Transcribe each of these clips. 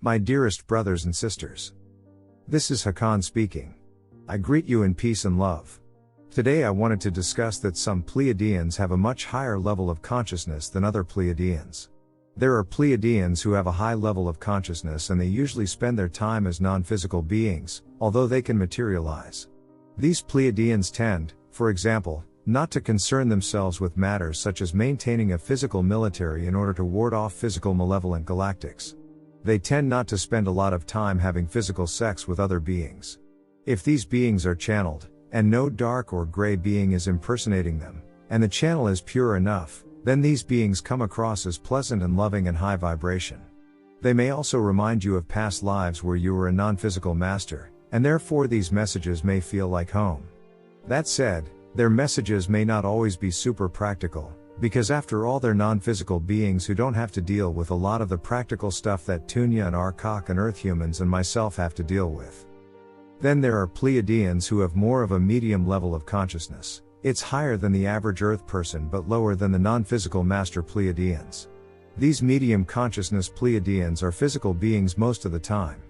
My dearest brothers and sisters. This is Hakann speaking. I greet you in peace and love. Today I wanted to discuss that some Pleiadians have a much higher level of consciousness than other Pleiadians. There are Pleiadians who have a high level of consciousness and they usually spend their time as non-physical beings, although they can materialize. These Pleiadians tend, for example, not to concern themselves with matters such as maintaining a physical military in order to ward off physical malevolent galactics. They tend not to spend a lot of time having physical sex with other beings. If these beings are channeled, and no dark or gray being is impersonating them, and the channel is pure enough, then these beings come across as pleasant and loving and high vibration. They may also remind you of past lives where you were a non-physical master, and therefore these messages may feel like home. That said, their messages may not always be super practical, because after all they're non-physical beings who don't have to deal with a lot of the practical stuff that Tunia and Hakann and Earth humans and myself have to deal with. Then there are Pleiadians who have more of a medium level of consciousness. It's higher than the average Earth person but lower than the non-physical master Pleiadians. These medium consciousness Pleiadians are physical beings most of the time.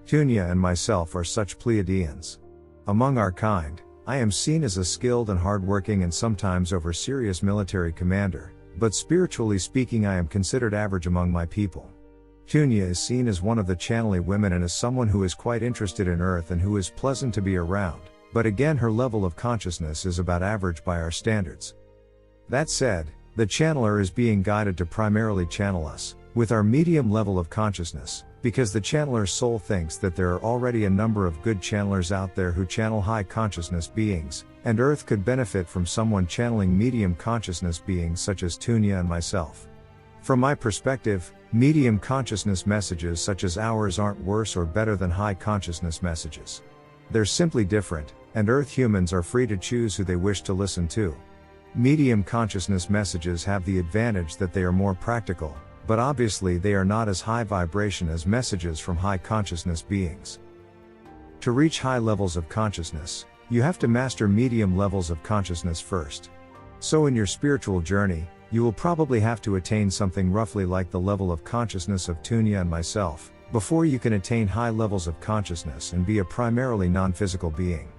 Tunia and myself are such Pleiadians. Among our kind, I am seen as a skilled and hardworking and sometimes over serious military commander, but spiritually speaking I am considered average among my people. Tunia is seen as one of the channelly women and as someone who is quite interested in Earth and who is pleasant to be around, but again her level of consciousness is about average by our standards. That said, the channeler is being guided to primarily channel us, with our medium level of consciousness, because the channeler's soul thinks that there are already a number of good channelers out there who channel high consciousness beings, and Earth could benefit from someone channeling medium consciousness beings such as Tunia and myself. From my perspective, medium consciousness messages such as ours aren't worse or better than high consciousness messages. They're simply different, and Earth humans are free to choose who they wish to listen to. Medium consciousness messages have the advantage that they are more practical, but obviously they are not as high vibration as messages from high consciousness beings. To reach high levels of consciousness, you have to master medium levels of consciousness first. So in your spiritual journey, you will probably have to attain something roughly like the level of consciousness of Tunia and myself, before you can attain high levels of consciousness and be a primarily non-physical being.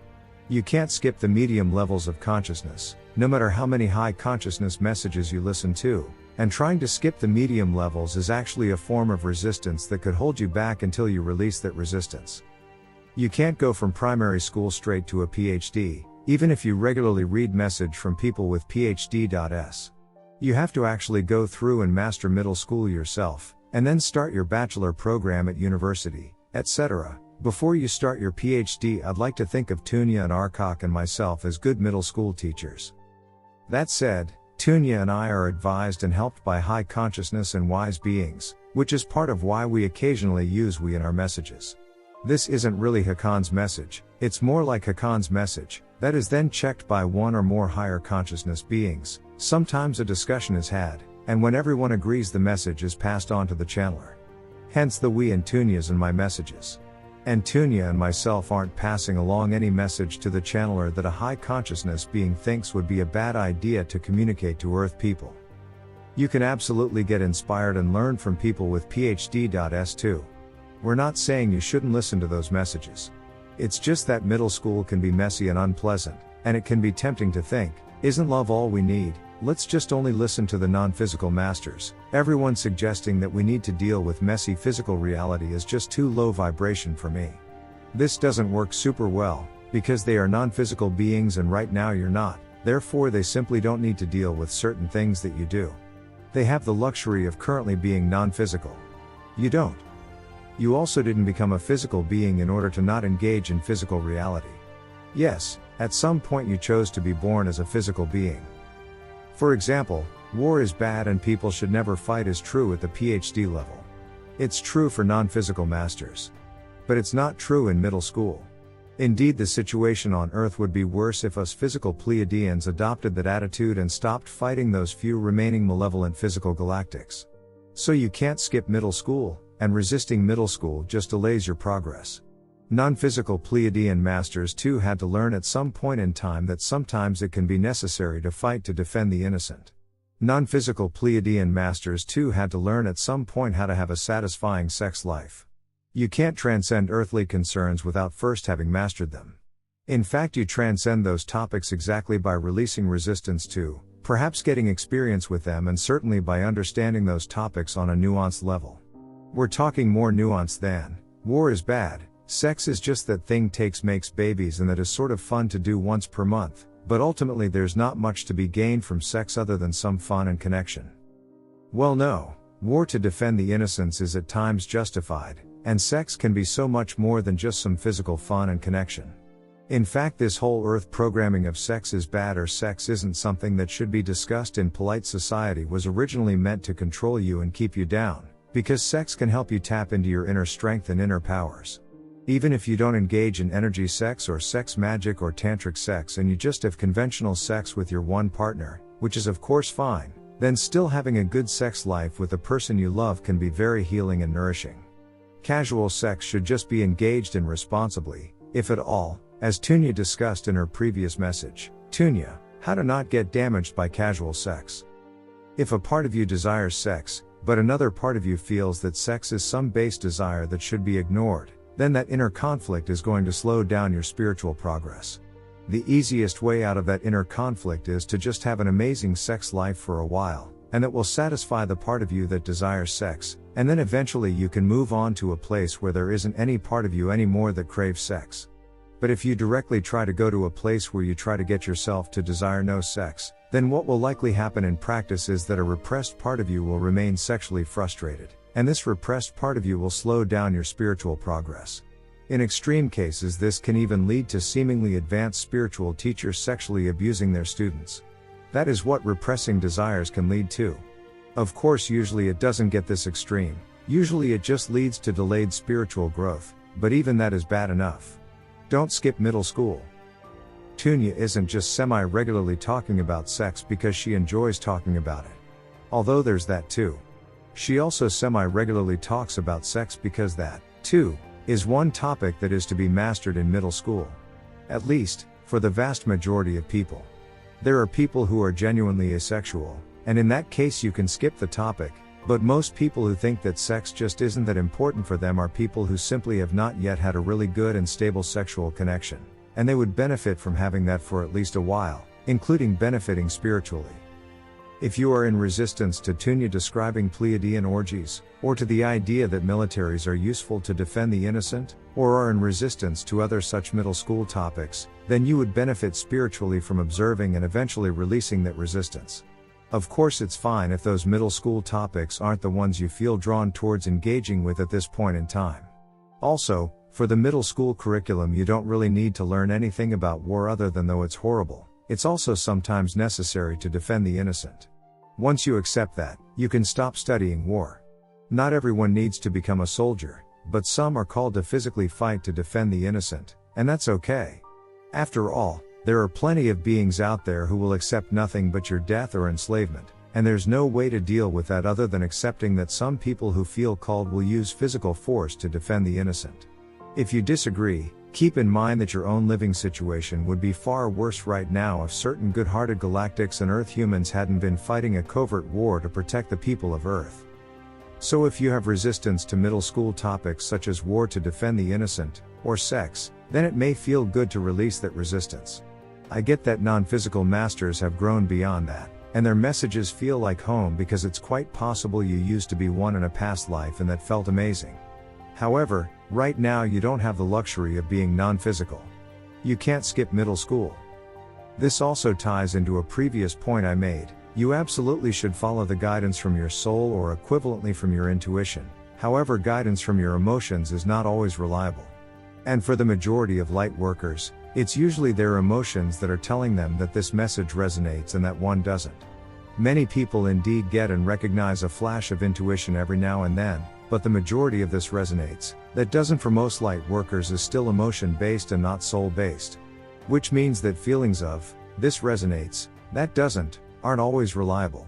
You can't skip the medium levels of consciousness, no matter how many high consciousness messages you listen to, and trying to skip the medium levels is actually a form of resistance that could hold you back until you release that resistance. You can't go from primary school straight to a PhD, even if you regularly read message from people with PhD.s. You have to actually go through and master middle school yourself, and then start your bachelor program at university, etc. Before you start your PhD, I'd like to think of Tunia and Hakann and myself as good middle school teachers. That said, Tunia and I are advised and helped by high consciousness and wise beings, which is part of why we occasionally use we in our messages. This isn't really Hakann's message, it's more like Hakann's message, that is then checked by one or more higher consciousness beings. Sometimes a discussion is had, and when everyone agrees the message is passed on to the channeler. Hence the we and Tunias in my messages. And Tunia and myself aren't passing along any message to the channeler that a high consciousness being thinks would be a bad idea to communicate to Earth people. You can absolutely get inspired and learn from people with PhD.s too. We're not saying you shouldn't listen to those messages. It's just that middle school can be messy and unpleasant, and it can be tempting to think, isn't love all we need? Let's just only listen to the non-physical masters. Everyone suggesting that we need to deal with messy physical reality is just too low vibration for me. This doesn't work super well, because they are non-physical beings and right now you're not, therefore they simply don't need to deal with certain things that you do. They have the luxury of currently being non-physical. You don't. You also didn't become a physical being in order to not engage in physical reality. Yes, at some point you chose to be born as a physical being. For example, war is bad and people should never fight is true at the PhD level. It's true for non-physical masters. But it's not true in middle school. Indeed, the situation on Earth would be worse if us physical Pleiadians adopted that attitude and stopped fighting those few remaining malevolent physical galactics. So you can't skip middle school, and resisting middle school just delays your progress. Non-physical Pleiadian masters too had to learn at some point in time that sometimes it can be necessary to fight to defend the innocent. Non-physical Pleiadian masters too had to learn at some point how to have a satisfying sex life. You can't transcend earthly concerns without first having mastered them. In fact, you transcend those topics exactly by releasing resistance to, perhaps getting experience with them, and certainly by understanding those topics on a nuanced level. We're talking more nuanced than, war is bad, sex is just that thing makes babies and that is sort of fun to do once per month, but ultimately there's not much to be gained from sex other than some fun and connection. Well, no, war to defend the innocence is at times justified, and sex can be so much more than just some physical fun and connection. In fact, this whole earth programming of sex is bad or sex isn't something that should be discussed in polite society was originally meant to control you and keep you down, because sex can help you tap into your inner strength and inner powers. Even if you don't engage in energy sex or sex magic or tantric sex and you just have conventional sex with your one partner, which is of course fine, then still having a good sex life with the person you love can be very healing and nourishing. Casual sex should just be engaged in responsibly, if at all, as Tunia discussed in her previous message, Tunia, how to not get damaged by casual sex. If a part of you desires sex, but another part of you feels that sex is some base desire that should be ignored, then that inner conflict is going to slow down your spiritual progress. The easiest way out of that inner conflict is to just have an amazing sex life for a while, and that will satisfy the part of you that desires sex, and then eventually you can move on to a place where there isn't any part of you anymore that craves sex. But if you directly try to go to a place where you try to get yourself to desire no sex, then what will likely happen in practice is that a repressed part of you will remain sexually frustrated, and this repressed part of you will slow down your spiritual progress. In extreme cases, this can even lead to seemingly advanced spiritual teachers sexually abusing their students. That is what repressing desires can lead to. Of course, usually it doesn't get this extreme, usually it just leads to delayed spiritual growth, but even that is bad enough. Don't skip middle school. Tunia isn't just semi-regularly talking about sex because she enjoys talking about it. Although there's that too. She also semi-regularly talks about sex because that, too, is one topic that is to be mastered in middle school. At least, for the vast majority of people. There are people who are genuinely asexual, and in that case you can skip the topic, but most people who think that sex just isn't that important for them are people who simply have not yet had a really good and stable sexual connection, and they would benefit from having that for at least a while, including benefiting spiritually. If you are in resistance to Tunia describing Pleiadian orgies, or to the idea that militaries are useful to defend the innocent, or are in resistance to other such middle school topics, then you would benefit spiritually from observing and eventually releasing that resistance. Of course, it's fine if those middle school topics aren't the ones you feel drawn towards engaging with at this point in time. Also, for the middle school curriculum you don't really need to learn anything about war other than though it's horrible, it's also sometimes necessary to defend the innocent. Once you accept that, you can stop studying war. Not everyone needs to become a soldier, but some are called to physically fight to defend the innocent, and that's okay. After all, there are plenty of beings out there who will accept nothing but your death or enslavement, and there's no way to deal with that other than accepting that some people who feel called will use physical force to defend the innocent. If you disagree, keep in mind that your own living situation would be far worse right now if certain good-hearted galactics and Earth humans hadn't been fighting a covert war to protect the people of Earth. So if you have resistance to middle school topics such as war to defend the innocent, or sex, then it may feel good to release that resistance. I get that non-physical masters have grown beyond that, and their messages feel like home because it's quite possible you used to be one in a past life and that felt amazing. However, right now you don't have the luxury of being non-physical. You can't skip middle school. This also ties into a previous point I made. You absolutely should follow the guidance from your soul or equivalently from your intuition. However, guidance from your emotions is not always reliable. And for the majority of light workers, it's usually their emotions that are telling them that this message resonates and that one doesn't. Many people indeed get and recognize a flash of intuition every now and then, but the majority of this resonates, that doesn't for most light workers is still emotion-based and not soul-based. Which means that feelings of, this resonates, that doesn't, aren't always reliable.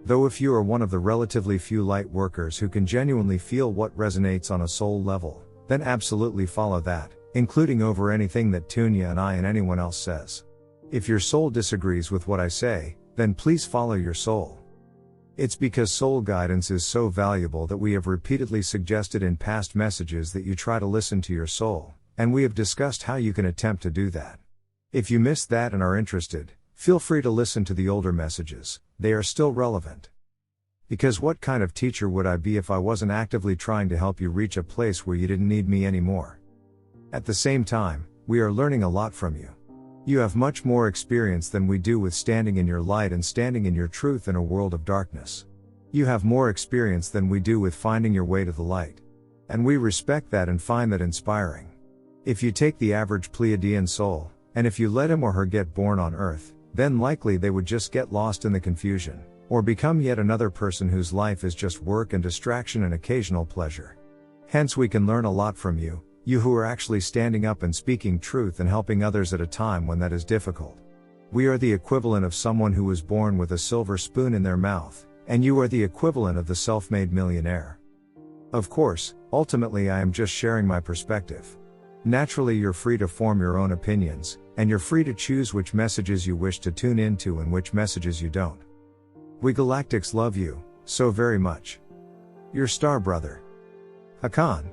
Though if you are one of the relatively few light workers who can genuinely feel what resonates on a soul level, then absolutely follow that, including over anything that Tunia and I and anyone else says. If your soul disagrees with what I say, then please follow your soul. It's because soul guidance is so valuable that we have repeatedly suggested in past messages that you try to listen to your soul, and we have discussed how you can attempt to do that. If you missed that and are interested, feel free to listen to the older messages, they are still relevant. Because what kind of teacher would I be if I wasn't actively trying to help you reach a place where you didn't need me anymore? At the same time, we are learning a lot from you. You have much more experience than we do with standing in your light and standing in your truth in a world of darkness. You have more experience than we do with finding your way to the light. And we respect that and find that inspiring. If you take the average Pleiadian soul, and if you let him or her get born on Earth, then likely they would just get lost in the confusion, or become yet another person whose life is just work and distraction and occasional pleasure. Hence we can learn a lot from you, you who are actually standing up and speaking truth and helping others at a time when that is difficult. We are the equivalent of someone who was born with a silver spoon in their mouth, and you are the equivalent of the self-made millionaire. Of course, ultimately I am just sharing my perspective. Naturally you're free to form your own opinions, and you're free to choose which messages you wish to tune into and which messages you don't. We Galactics love you, so very much. Your star brother, Hakann.